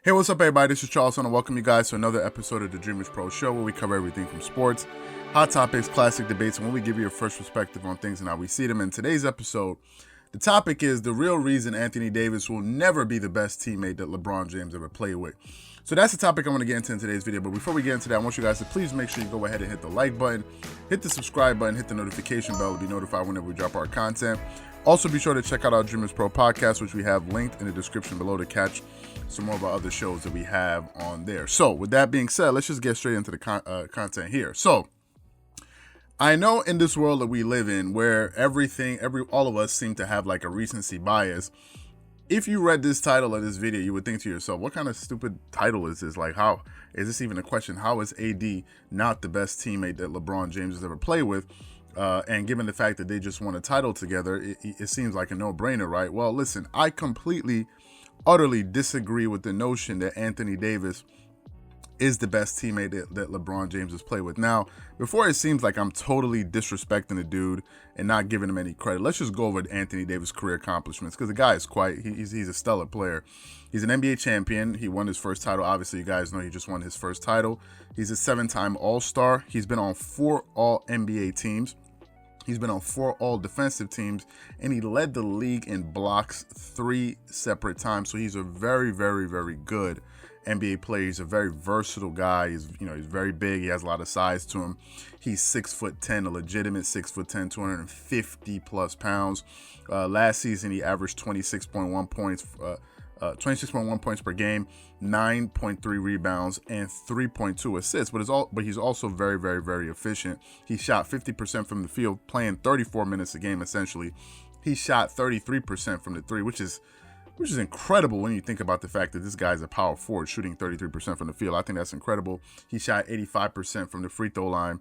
Hey, what's up, everybody? This is Charles, and I welcome you guys to another episode of the Dreamerspro Show, where we cover everything from sports, hot topics, classic debates, and when we give you a fresh perspective on things and how we see them. In today's episode, the topic is the real reason Anthony Davis will never be the best teammate that LeBron James ever played with. So that's the topic I'm going to get into in today's video. But before we get into that, I want you guys to please make sure you go ahead and hit the like button, hit the subscribe button, hit the notification bell to be notified whenever we drop our content. Also, be sure to check out our Dreamerspro Podcast, which we have linked in the description below to catch some more of our other shows that we have on there. So with that being said, let's just get straight into the content here. So I know in this world that we live in, where all of us seem to have like a recency bias. If you read this title of this video, you would think to yourself, what kind of stupid title is this? Like, how is this even a question? How is AD not the best teammate that LeBron James has ever played with? And given the fact that they just won a title together, it seems like a no-brainer, right? Well, listen, I completely, utterly disagree with the notion that Anthony Davis is the best teammate that LeBron James has played with. Now, before it seems like I'm totally disrespecting the dude and not giving him any credit, let's just go over Anthony Davis' career accomplishments, because the guy is he's a stellar player. He's an NBA champion. He won his first title. Obviously, you guys know he just won his first title. He's a 7-time All-Star. He's been on 4 All-NBA teams. He's been on 4 all-defensive teams, and he led the league in blocks 3 separate times. So he's a very, very, very good NBA player. He's a very versatile guy. He's very big. He has a lot of size to him. He's 6'10", a legitimate 6'10", 250 plus pounds. Last season, he averaged 26.1 points. 26.1 points per game, 9.3 rebounds, and 3.2 assists. But he's also very, very, very efficient. He shot 50% from the field, playing 34 minutes a game, essentially. He shot 33% from the three, which is incredible when you think about the fact that this guy's a power forward shooting 33% from the field. I think that's incredible. He shot 85% from the free throw line.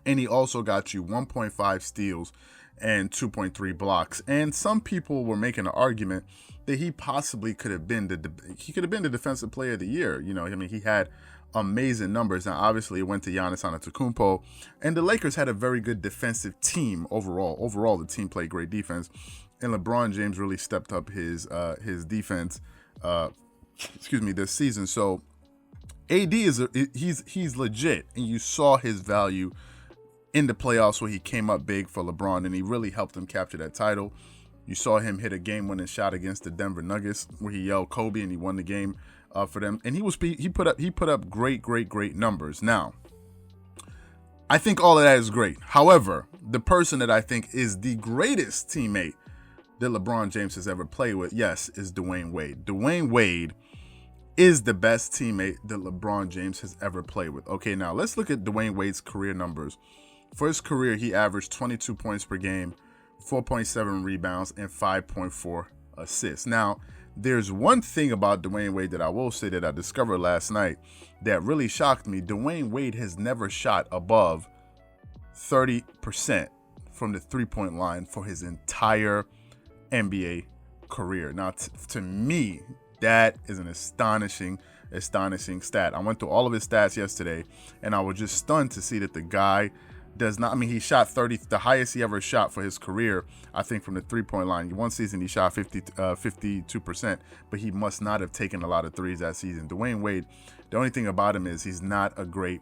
And he also got you 1.5 steals and 2.3 blocks. And some people were making an argument that he possibly could have been the defensive player of the year. He had amazing numbers. Now, obviously, it went to Giannis Antetokounmpo, and the Lakers had a very good defensive team overall. Overall, the team played great defense, and LeBron James really stepped up his defense. This season. So, AD he's legit, and you saw his value in the playoffs where he came up big for LeBron, and he really helped him capture that title. You saw him hit a game-winning shot against the Denver Nuggets where he yelled Kobe, and he won the game for them. And he put up great numbers. Now, I think all of that is great. However, the person that I think is the greatest teammate that LeBron James has ever played with, yes, is Dwayne Wade. Dwayne Wade is the best teammate that LeBron James has ever played with. Okay, now let's look at Dwayne Wade's career numbers. For his career, he averaged 22 points per game, 4.7 rebounds, and 5.4 assists. Now, there's one thing about Dwayne Wade that I will say that I discovered last night that really shocked me. Dwayne Wade has never shot above 30% from the three-point line for his entire NBA career. Now, to me, that is an astonishing stat. I went through all of his stats yesterday, and I was just stunned to see that the guy does not. He shot 30, the highest he ever shot for his career, I think, from the three-point line. One season he shot 52%, but he must not have taken a lot of threes that season. Dwayne Wade, the only thing about him is he's not a great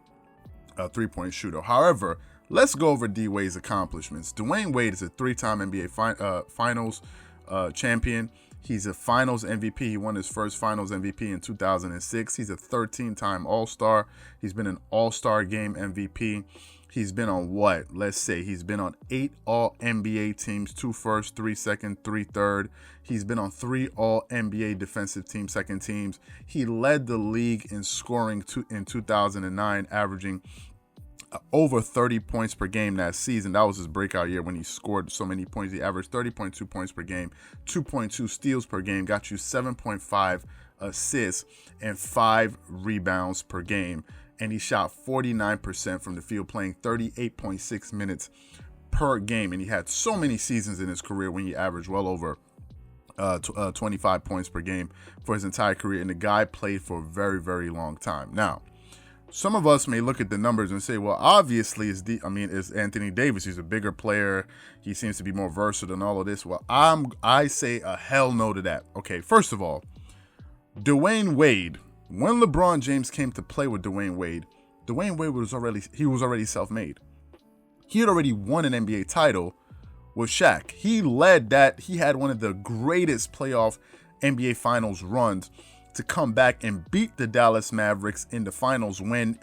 three-point shooter. However, let's go over D Wade's accomplishments. Dwayne Wade is a 3-time NBA Finals champion. He's a Finals MVP. He won his first Finals MVP in 2006. He's a 13-time All-Star. He's been an All-Star Game MVP. He's been on he's been on 8 All-NBA teams, 2 first, 3 second, 3 third. He's been on 3 All-NBA defensive team second teams. He led the league in scoring in 2009, averaging over 30 points per game that season. That was his breakout year when he scored so many points. He averaged 30.2 points per game, 2.2 steals per game, got you 7.5 assists, and 5 rebounds per game. And he shot 49% from the field, playing 38.6 minutes per game. And he had so many seasons in his career when he averaged well over 25 points per game for his entire career. And the guy played for a very, very long time. Now, some of us may look at the numbers and say, well, obviously it's Anthony Davis. He's a bigger player. He seems to be more versatile and all of this. Well, I say a hell no to that. Okay, first of all, Dwayne Wade, when LeBron James came to play with Dwayne Wade was already self-made. He had already won an NBA title with Shaq. He led that. He had one of the greatest playoff NBA Finals runs to come back and beat the Dallas Mavericks in the finals when,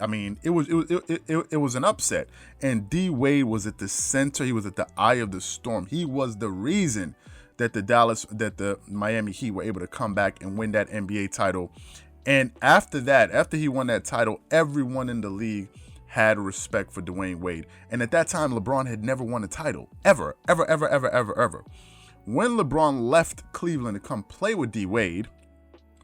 it was an upset. And D Wade was at the center. He was at the eye of the storm. He was the reason that the Miami Heat were able to come back and win that NBA title. And after he won that title, everyone in the league had respect for Dwayne Wade. And at that time, LeBron had never won a title. Ever. When LeBron left Cleveland to come play with D Wade,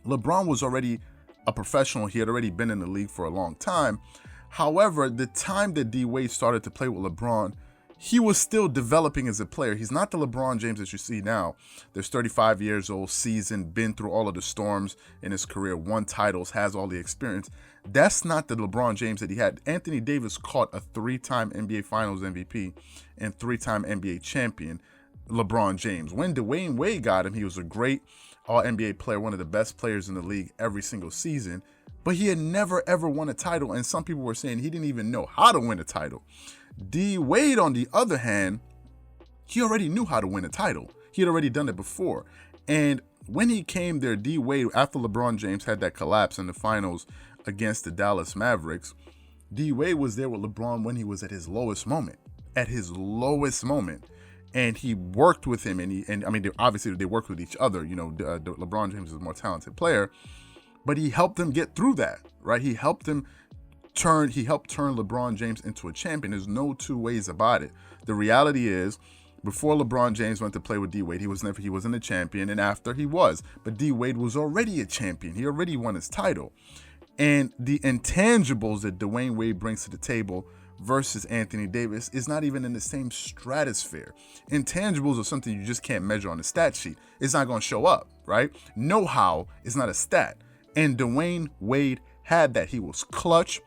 LeBron was already a professional. He had already been in the league for a long time. However, the time that D Wade started to play with LeBron, he was still developing as a player. He's not the LeBron James that you see now. There's 35 years old, seasoned, been through all of the storms in his career, won titles, has all the experience. That's not the LeBron James that he had. Anthony Davis caught a 3-time NBA Finals MVP and 3-time NBA champion, LeBron James. When Dwayne Wade got him, he was a great All-NBA player, one of the best players in the league every single season, but he had never ever won a title, and some people were saying he didn't even know how to win a title. D Wade, on the other hand, he already knew how to win a title. He had already done it before. And when he came there, D Wade, after LeBron James had that collapse in the finals against the Dallas Mavericks, D Wade was there with LeBron when he was at his lowest moment. And he worked with him, obviously they worked with each other. LeBron James is a more talented player, but he helped them get through that, right? He helped turn LeBron James into a champion. There's no two ways about it. The reality is, before LeBron James went to play with D Wade, he wasn't a champion, and after he was. But D Wade was already a champion. He already won his title. And the intangibles that Dwayne Wade brings to the table versus Anthony Davis is not even in the same stratosphere. Intangibles are something you just can't measure on a stat sheet. It's not going to show up, right? Know-how is not a stat. And Dwayne Wade had that. He was clutch.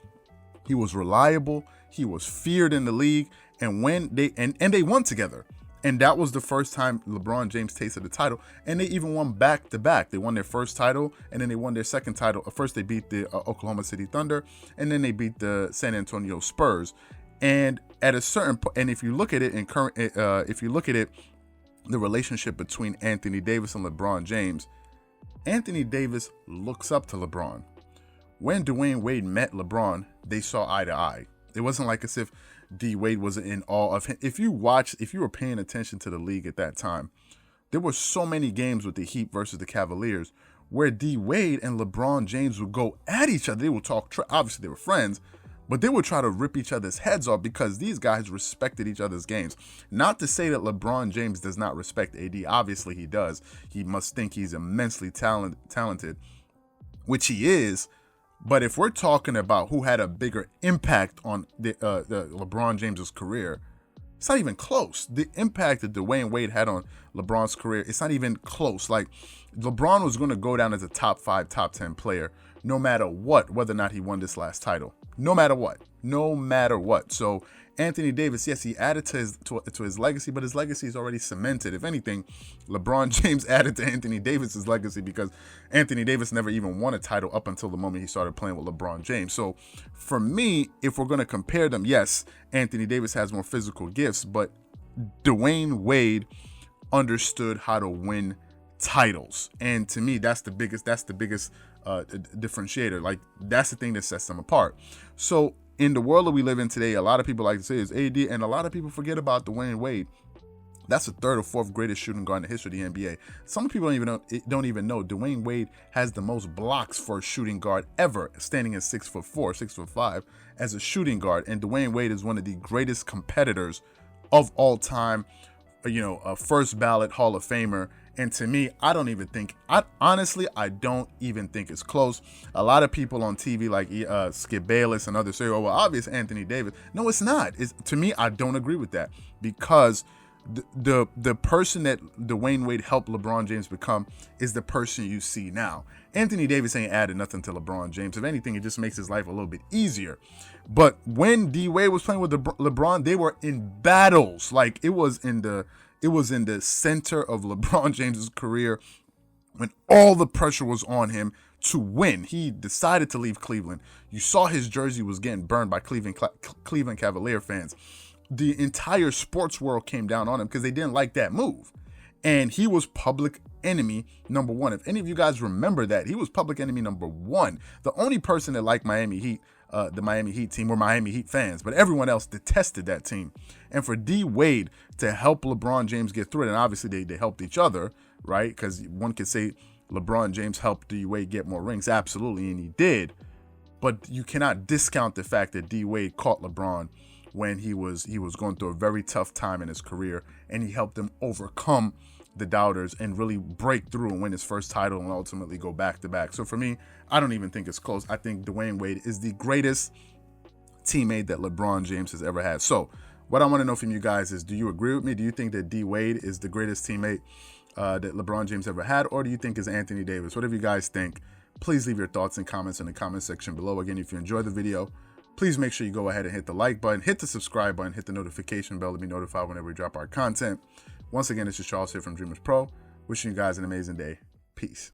He was reliable. He was feared in the league. And when they won together. And that was the first time LeBron James tasted the title. And they even won back-to-back. They won their first title, and then they won their second title. First, they beat the Oklahoma City Thunder, and then they beat the San Antonio Spurs. And at a certain point, and if you look at it the relationship between Anthony Davis and LeBron James, Anthony Davis looks up to LeBron. When Dwayne Wade met LeBron, they saw eye to eye. It wasn't like as if D Wade was in awe of him. If you were paying attention to the league at that time, there were so many games with the Heat versus the Cavaliers where D Wade and LeBron James would go at each other. They would talk, obviously they were friends, but they would try to rip each other's heads off because these guys respected each other's games. Not to say that LeBron James does not respect AD. Obviously he does. He must think he's immensely talented, which he is. But if we're talking about who had a bigger impact on the LeBron James's career, it's not even close. The impact that Dwayne Wade had on LeBron's career, it's not even close. Like, LeBron was going to go down as a top 5, top 10 player, no matter what, whether or not he won this last title. No matter what. So Anthony Davis, yes, he added to his legacy, but his legacy is already cemented. If anything, LeBron James added to Anthony Davis's legacy because Anthony Davis never even won a title up until the moment he started playing with LeBron James. So for me, if we're going to compare them, yes, Anthony Davis has more physical gifts, but Dwayne Wade understood how to win titles. And to me, that's the biggest differentiator. Like, that's the thing that sets them apart. So in the world that we live in today, a lot of people like to say is AD, and a lot of people forget about Dwayne Wade. That's the 3rd or 4th greatest shooting guard in the history of the NBA. Some people don't even know Dwayne Wade has the most blocks for a shooting guard ever, standing at 6'4", 6'5" as a shooting guard. And Dwayne Wade is one of the greatest competitors of all time. A first ballot Hall of Famer. And to me, I don't even think it's close. A lot of people on TV like Skip Bayless and others say, oh, well, obvious Anthony Davis. No, it's not. To me, I don't agree with that because the person that Dwayne Wade helped LeBron James become is the person you see now. Anthony Davis ain't added nothing to LeBron James. If anything, it just makes his life a little bit easier. But when D Wade was playing with LeBron, they were in battles. Like, it was in the center of LeBron James's career when all the pressure was on him to win. He decided to leave Cleveland. You saw his jersey was getting burned by Cleveland Cavalier fans. The entire sports world came down on him because they didn't like that move. And he was public enemy number one. If any of you guys remember that, he was public enemy number one. The only person that liked Miami Heat, the Miami Heat team, were Miami Heat fans, but everyone else detested that team. And for D Wade to help LeBron James get through it, and obviously they helped each other, right? Because one could say LeBron James helped D Wade get more rings, absolutely, and he did. But you cannot discount the fact that D Wade caught LeBron when he was going through a very tough time in his career, and he helped him overcome the doubters and really break through and win his first title and ultimately go back-to-back. So for me, I don't even think it's close. I think Dwayne Wade is the greatest teammate that LeBron James has ever had. So what I want to know from you guys is, do you agree with me? Do you think that D Wade is the greatest teammate that LeBron James ever had, or do you think it's Anthony Davis? Whatever you guys think, please leave your thoughts and comments in the comment section below. Again, if you enjoyed the video, please make sure you go ahead and hit the like button, hit the subscribe button, hit the notification bell to be notified whenever we drop our content. Once again, this is Charles here from Dreamerspro, wishing you guys an amazing day. Peace.